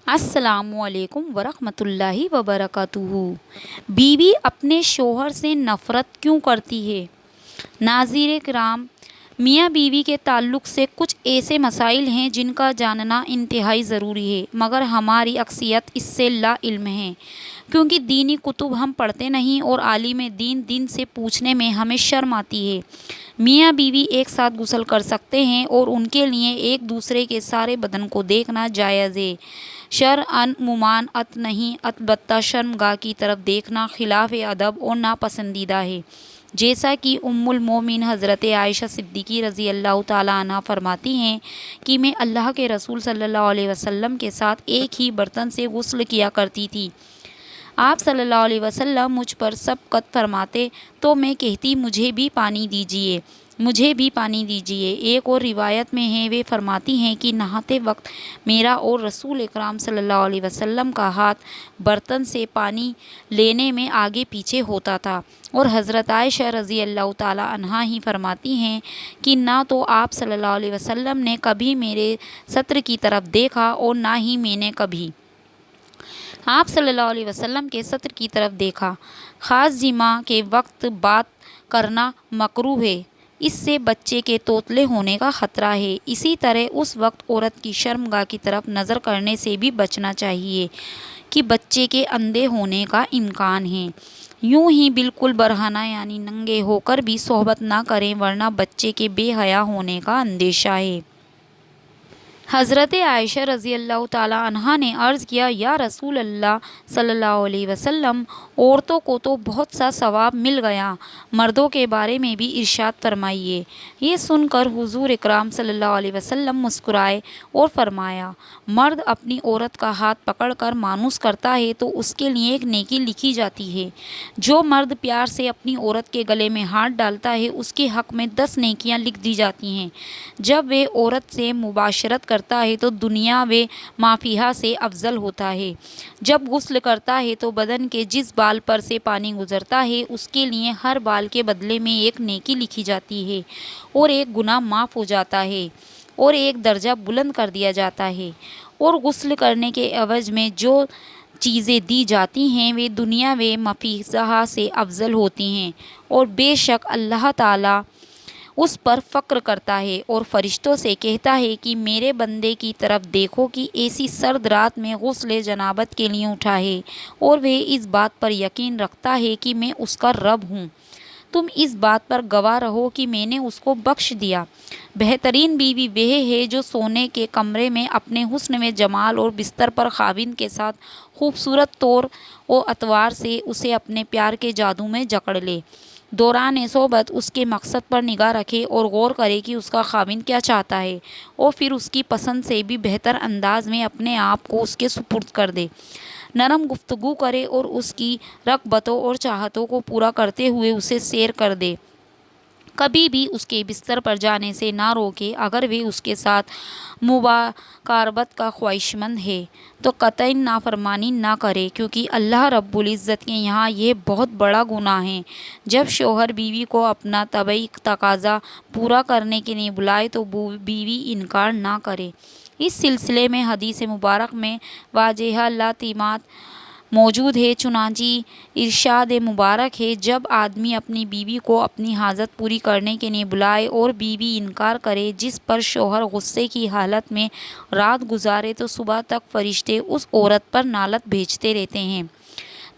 السلام علیکم ورحمۃ اللہ وبرکاتہ۔ بیوی اپنے شوہر سے نفرت کیوں کرتی ہے؟ ناظرین کرام، میاں بیوی کے تعلق سے کچھ ایسے مسائل ہیں جن کا جاننا انتہائی ضروری ہے، مگر ہماری اکثریت اس سے لا علم ہے، کیونکہ دینی کتب ہم پڑھتے نہیں اور عالم دین سے پوچھنے میں ہمیں شرم آتی ہے۔ میاں بیوی ایک ساتھ غسل کر سکتے ہیں اور ان کے لیے ایک دوسرے کے سارے بدن کو دیکھنا جائز ہے۔ شرعاً ممانعت نہیں، البتہ شرمگاہ کی طرف دیکھنا خلاف ادب اور ناپسندیدہ ہے۔ جیسا کہ ام المومنین حضرت عائشہ صدیقہ رضی اللہ تعالیٰ عنہ فرماتی ہیں کہ میں اللہ کے رسول صلی اللہ علیہ وسلم کے ساتھ ایک ہی برتن سے غسل کیا کرتی تھی۔ آپ صلی اللہ علیہ وسلم مجھ پر شفقت فرماتے تو میں کہتی مجھے بھی پانی دیجیے، مجھے بھی پانی دیجیے۔ ایک اور روایت میں ہے، وہ فرماتی ہیں کہ نہاتے وقت میرا اور رسول اکرم صلی اللہ علیہ وسلم کا ہاتھ برتن سے پانی لینے میں آگے پیچھے ہوتا تھا، اور حضرت عائشہ رضی اللہ تعالیٰ عنہا ہی فرماتی ہیں کہ نہ تو آپ صلی اللہ علیہ وسلم نے کبھی میرے ستر کی طرف دیکھا اور نہ ہی میں نے کبھی آپ صلی اللہ علیہ وسلم کے ستر کی طرف دیکھا۔ خاص جماع کے وقت بات کرنا مکروہ ہے، اس سے بچے کے توتلے ہونے کا خطرہ ہے۔ اسی طرح اس وقت عورت کی شرمگاہ کی طرف نظر کرنے سے بھی بچنا چاہیے کہ بچے کے اندھے ہونے کا امکان ہے۔ یوں ہی بالکل برہنہ یعنی ننگے ہو کر بھی صحبت نہ کریں، ورنہ بچے کے بے حیا ہونے کا اندیشہ ہے۔ حضرت عائشہ رضی اللہ تعالیٰ عنہا نے عرض کیا، یا رسول اللہ صلی اللہ علیہ وسلم، عورتوں کو تو بہت سا ثواب مل گیا، مردوں کے بارے میں بھی ارشاد فرمائیے۔ یہ سن کر حضور اکرم صلی اللہ علیہ وسلم مسکرائے اور فرمایا، مرد اپنی عورت کا ہاتھ پکڑ کر مانوس کرتا ہے تو اس کے لیے ایک نیکی لکھی جاتی ہے۔ جو مرد پیار سے اپنی عورت کے گلے میں ہاتھ ڈالتا ہے اس کے حق میں 10 نیکیاں لکھ دی جاتی ہیں۔ جب وہ عورت سے مباشرت کرتا ہے تو دنیا و ما فیہا سے افضل ہوتا ہے۔ جب غسل کرتا ہے تو بدن کے جس بال پر سے پانی گزرتا ہے اس کے لیے ہر بال کے بدلے میں ایک نیکی لکھی جاتی ہے، اور ایک گناہ معاف ہو جاتا ہے، اور ایک درجہ بلند کر دیا جاتا ہے۔ اور غسل کرنے کے عوض میں جو چیزیں دی جاتی ہیں وہ دنیا و ما فیہا سے افضل ہوتی ہیں، اور بے شک اللہ تعالیٰ اس پر فخر کرتا ہے اور فرشتوں سے کہتا ہے کہ میرے بندے کی طرف دیکھو کہ ایسی سرد رات میں غسل جنابت کے لیے اٹھا ہے، اور وہ اس بات پر یقین رکھتا ہے کہ میں اس کا رب ہوں۔ تم اس بات پر گواہ رہو کہ میں نے اس کو بخش دیا۔ بہترین بیوی وہ ہے جو سونے کے کمرے میں اپنے حسن و جمال اور بستر پر خاوند کے ساتھ خوبصورت طور و اطوار سے اسے اپنے پیار کے جادو میں جکڑ لے۔ دوران صحبت اس کے مقصد پر نگاہ رکھے اور غور کرے کہ اس کا خاوند کیا چاہتا ہے، اور پھر اس کی پسند سے بھی بہتر انداز میں اپنے آپ کو اس کے سپرد کر دے۔ نرم گفتگو کرے اور اس کی رغبتوں اور چاہتوں کو پورا کرتے ہوئے اسے سیر کر دے۔ کبھی بھی اس کے بستر پر جانے سے نہ روکے۔ اگر وہ اس کے ساتھ مقاربت کا خواہشمند ہے تو قطعاً نافرمانی نہ کرے، کیونکہ اللہ رب العزت کے یہاں یہ بہت بڑا گناہ ہے۔ جب شوہر بیوی کو اپنا طبعی تقاضا پورا کرنے کے لیے بلائے تو بیوی انکار نہ کرے۔ اس سلسلے میں حدیث مبارک میں واضح لطیفات موجود ہے، چنانچہ ارشاد مبارک ہے، جب آدمی اپنی بیوی کو اپنی حاجت پوری کرنے کے لیے بلائے اور بیوی انکار کرے، جس پر شوہر غصے کی حالت میں رات گزارے تو صبح تک فرشتے اس عورت پر نعت بھیجتے رہتے ہیں۔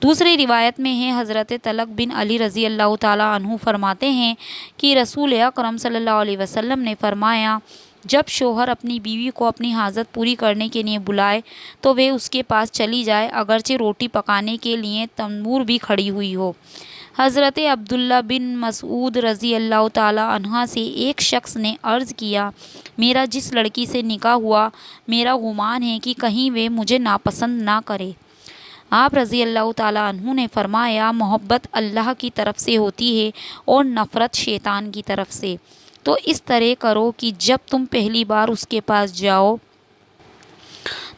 دوسری روایت میں ہے، حضرت طلق بن علی رضی اللہ تعالیٰ عنہ فرماتے ہیں کہ رسول اکرم صلی اللہ علیہ وسلم نے فرمایا، جب شوہر اپنی بیوی کو اپنی حاجت پوری کرنے کے لیے بلائے تو وہ اس کے پاس چلی جائے، اگرچہ روٹی پکانے کے لیے تنور بھی کھڑی ہوئی ہو۔ حضرت عبداللہ بن مسعود رضی اللہ تعالیٰ عنہ سے ایک شخص نے عرض کیا، میرا جس لڑکی سے نکاح ہوا، میرا گمان ہے کہ کہیں وہ مجھے ناپسند نہ کرے۔ آپ رضی اللہ تعالیٰ عنہ نے فرمایا، محبت اللہ کی طرف سے ہوتی ہے اور نفرت شیطان کی طرف سے۔ تو اس طرح کرو کہ جب تم پہلی بار اس کے پاس جاؤ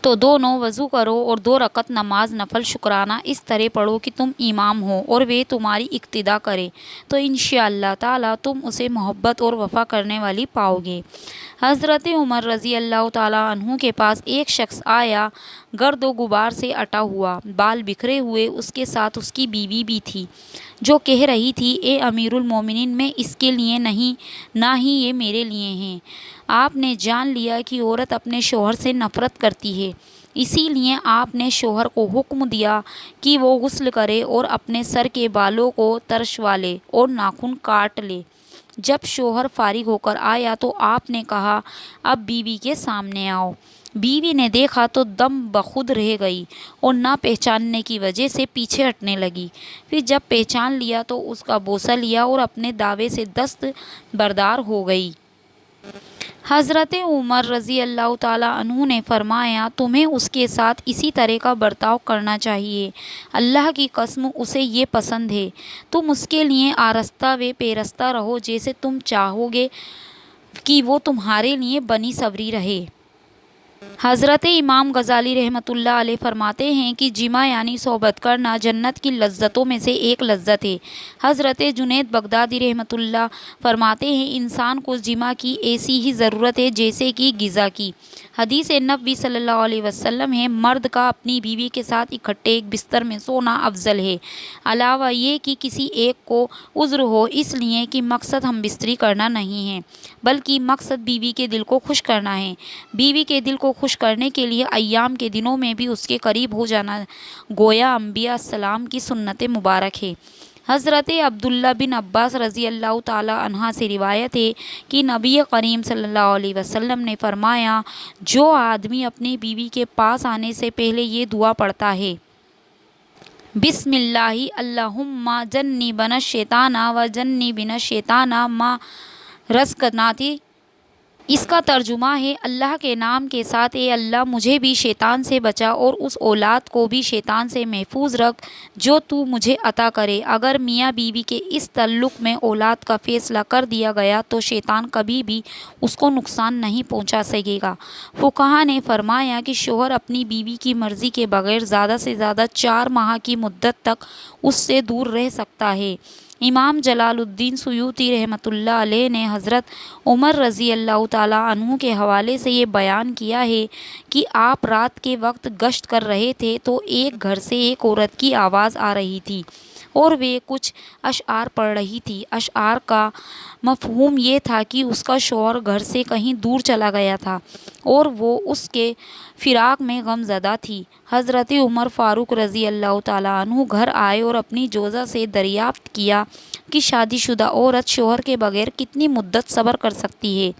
تو دونوں وضو کرو اور 2 رکعت نماز نفل شکرانہ اس طرح پڑھو کہ تم امام ہو اور وہ تمہاری اقتدا کرے، تو انشاءاللہ تعالیٰ تم اسے محبت اور وفا کرنے والی پاؤ گے۔ حضرت عمر رضی اللہ تعالیٰ عنہ کے پاس ایک شخص آیا، گرد و غبار سے اٹا ہوا، بال بکھرے ہوئے، اس کے ساتھ اس کی بیوی بھی تھی، جو کہہ رہی تھی اے امیر المومنین، میں اس کے لیے نہیں، نہ ہی یہ میرے لیے ہیں۔ آپ نے جان لیا کہ عورت اپنے شوہر سے نفرت کرتی ہے، اسی لیے آپ نے شوہر کو حکم دیا کہ وہ غسل کرے اور اپنے سر کے بالوں کو ترشوا لے اور ناخن کاٹ لے۔ جب شوہر فارغ ہو کر آیا تو آپ نے کہا اب بیوی کے سامنے آؤ۔ بیوی نے دیکھا تو دم بخود رہ گئی اور نہ پہچاننے کی وجہ سے پیچھے ہٹنے لگی۔ پھر جب پہچان لیا تو اس کا بوسہ لیا اور اپنے دعوے سے دست بردار ہو گئی۔ حضرت عمر رضی اللہ تعالیٰ عنہ نے فرمایا تمہیں اس کے ساتھ اسی طرح کا برتاؤ کرنا چاہیے، اللہ کی قسم اسے یہ پسند ہے، تم اس کے لیے آرستہ و پیرستہ رہو جیسے تم چاہو گے کہ وہ تمہارے لیے بنی سوری رہے۔ حضرت امام غزالی رحمۃ اللہ علیہ فرماتے ہیں کہ جماع یعنی صحبت کرنا جنت کی لذتوں میں سے ایک لذت ہے۔ حضرت جنید بغدادی رحمۃ اللہ فرماتے ہیں انسان کو جماع کی ایسی ہی ضرورت ہے جیسے کہ غذا کی۔ حدیث نبوی صلی اللہ علیہ وسلم ہے مرد کا اپنی بیوی کے ساتھ اکٹھے ایک بستر میں سونا افضل ہے، علاوہ یہ کہ کسی ایک کو عذر ہو، اس لیے کہ مقصد ہم بستری کرنا نہیں ہے بلکہ مقصد بیوی کے دل کو خوش کرنا ہے۔ بیوی کے دل کو خوش کرنے کے لیے ایام کے دنوں میں بھی اس کے قریب ہو جانا گویا انبیاء السلام کی سنت مبارک ہے۔ حضرت عبداللہ بن عباس رضی اللہ تعالیٰ عنہ سے روایت ہے کہ نبی کریم صلی اللہ علیہ وسلم نے فرمایا جو آدمی اپنی بیوی کے پاس آنے سے پہلے یہ دعا پڑھتا ہے بسم اللہ اللہم جنبنا الشیطان و جنبنا الشیطان ما رزقتنا، اس کا ترجمہ ہے اللہ کے نام کے ساتھ اے اللہ مجھے بھی شیطان سے بچا اور اس اولاد کو بھی شیطان سے محفوظ رکھ جو تو مجھے عطا کرے۔ اگر میاں بیوی کے اس تعلق میں اولاد کا فیصلہ کر دیا گیا تو شیطان کبھی بھی اس کو نقصان نہیں پہنچا سکے گا۔ فقہا نے فرمایا کہ شوہر اپنی بیوی کی مرضی کے بغیر زیادہ سے زیادہ 4 ماہ کی مدت تک اس سے دور رہ سکتا ہے۔ امام جلال الدین سیوطی رحمۃ اللہ علیہ نے حضرت عمر رضی اللہ تعالیٰ عنہ کے حوالے سے یہ بیان کیا ہے کہ آپ رات کے وقت گشت کر رہے تھے تو ایک گھر سے ایک عورت کی آواز آ رہی تھی اور وہ کچھ اشعار پڑھ رہی تھی۔ اشعار کا مفہوم یہ تھا کہ اس کا شوہر گھر سے کہیں دور چلا گیا تھا اور وہ اس کے فراق میں غم زدہ تھی۔ حضرت عمر فاروق رضی اللہ تعالیٰ عنہ گھر آئے اور اپنی جوزہ سے دریافت کیا کہ شادی شدہ عورت شوہر کے بغیر کتنی مدت صبر کر سکتی ہے،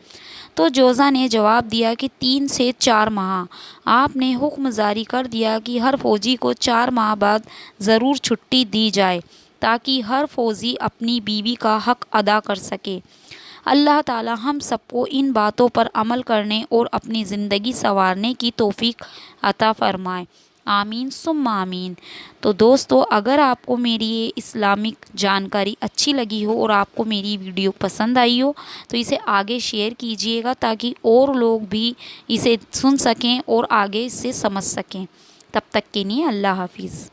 تو جوزہ نے جواب دیا کہ 3 سے 4 ماہ۔ آپ نے حکم جاری کر دیا کہ ہر فوجی کو 4 ماہ بعد ضرور چھٹی دی جائے تاکہ ہر فوجی اپنی بیوی کا حق ادا کر سکے۔ اللہ تعالی ہم سب کو ان باتوں پر عمل کرنے اور اپنی زندگی سنوارنے کی توفیق عطا فرمائے، آمین ثم آمین۔ تو دوستو اگر آپ کو میری یہ اسلامک جانکاری اچھی لگی ہو اور آپ کو میری ویڈیو پسند آئی ہو تو اسے آگے شیئر کیجئے گا تاکہ اور لوگ بھی اسے سن سکیں اور آگے اس سے سمجھ سکیں۔ تب تک کے لیے اللہ حافظ۔